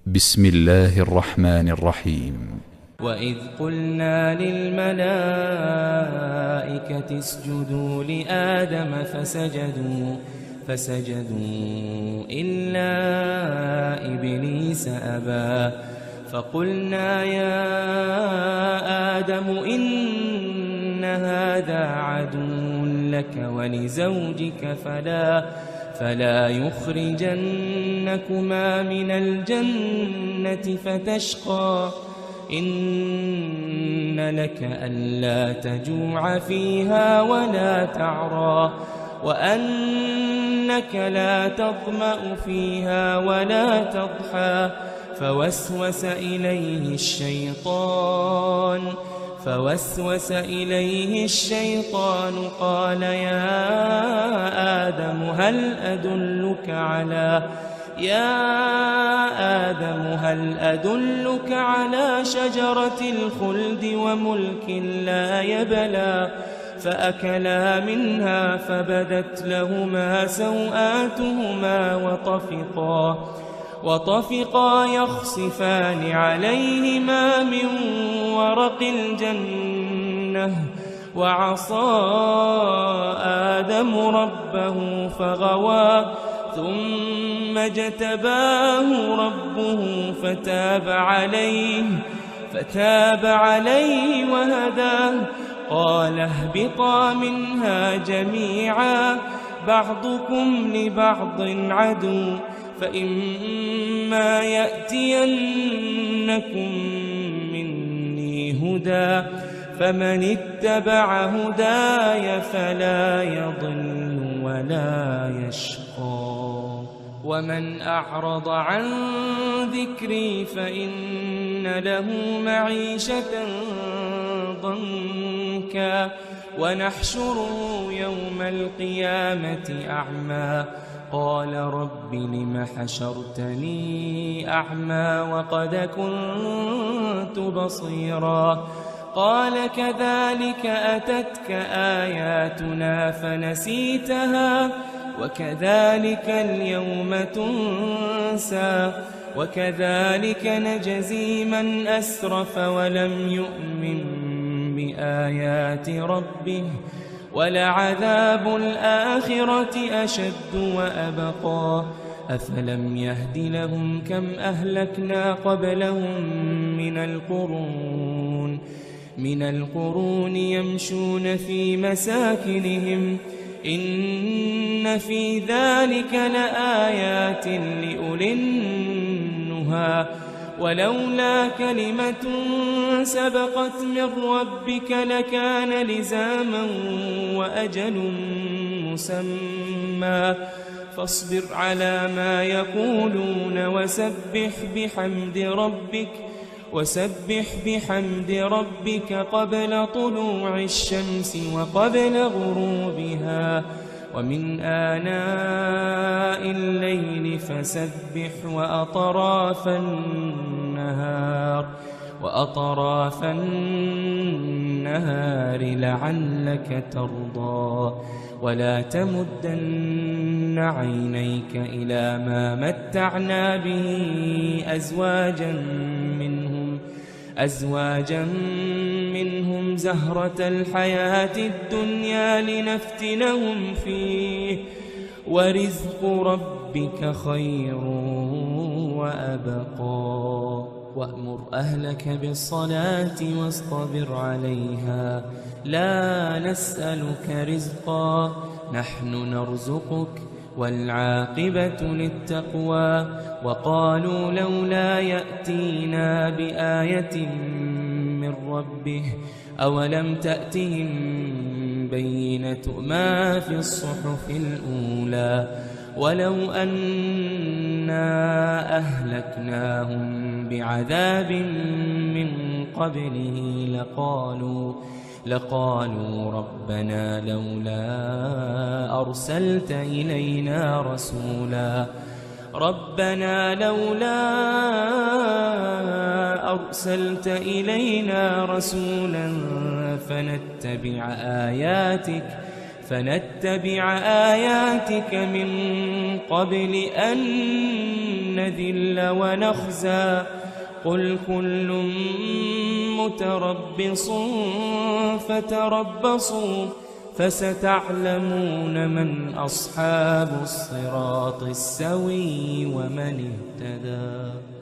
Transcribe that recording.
بسم الله الرحمن الرحيم. وإذ قلنا للملائكة اسجدوا لآدم فسجدوا إلا إبليس أبى فقلنا يا آدم إن هذا عدو لك ولزوجك فلا يخرجنكما من الجنة فتشقى إن لك ألا تجوع فيها ولا تعرى وأنك لا تظمأ فيها ولا تضحى فوسوس إليه الشيطان قال يا آدم هل أدلك على شجرة الخلد وملك لا يبلى فأكلا منها فبدت لهما سوآتهما وطفقا يخصفان عليهما من ورق الجنة وعصى آدم ربه فغوى ثم اجتباه ربه فتاب عليه وهداه قال اهبطا منها جميعا بعضكم لبعض عدو فإما يأتينكم مني هدى فمن اتبع هداي فلا يضل ولا يشقى ومن أعرض عن ذكري فإن له معيشة ضنكا ونحشره يوم القيامة أعمى قال رب لم حشرتني أعمى وقد كنت بصيرا قال كذلك أتتك آياتنا فنسيتها وكذلك اليوم تنسى وكذلك نجزي من أسرف ولم يؤمن بآيات ربه ولعذاب الآخرة أشد وأبقى أفلم يهد لهم كم أهلكنا قبلهم من القرون يمشون في مساكنهم إن في ذلك لآيات لأولي النهى ولولا كلمة سبقت من ربك لكان لزاما وأجل مسمى فاصبر على ما يقولون وسبح بحمد ربك قبل طلوع الشمس وقبل غروبها ومن آناء الليل فسبح وأطراف النهار لعلك ترضى ولا تمدن عينيك إلى ما متعنا به أزواجا منهم زهرة الحياة الدنيا لنفتنهم فيه ورزق ربك خير وأبقى وأمر أهلك بالصلاة واصطبر عليها لا نسألك رزقا نحن نرزقك والعاقبة للتقوى وقالوا لولا يأتينا بآية من ربه أولم تأتهم بينة ما في الصحف الأولى ولو أنا أهلكناهم بعذاب من قبله لقالوا ربنا لولا أرسلت إلينا رسولا فنتبع آياتك فنتبع آياتك من قبل أن نذل ونخزى قل كل متربص فتربصوا فستعلمون من أصحاب الصراط السوي ومن اهتدى.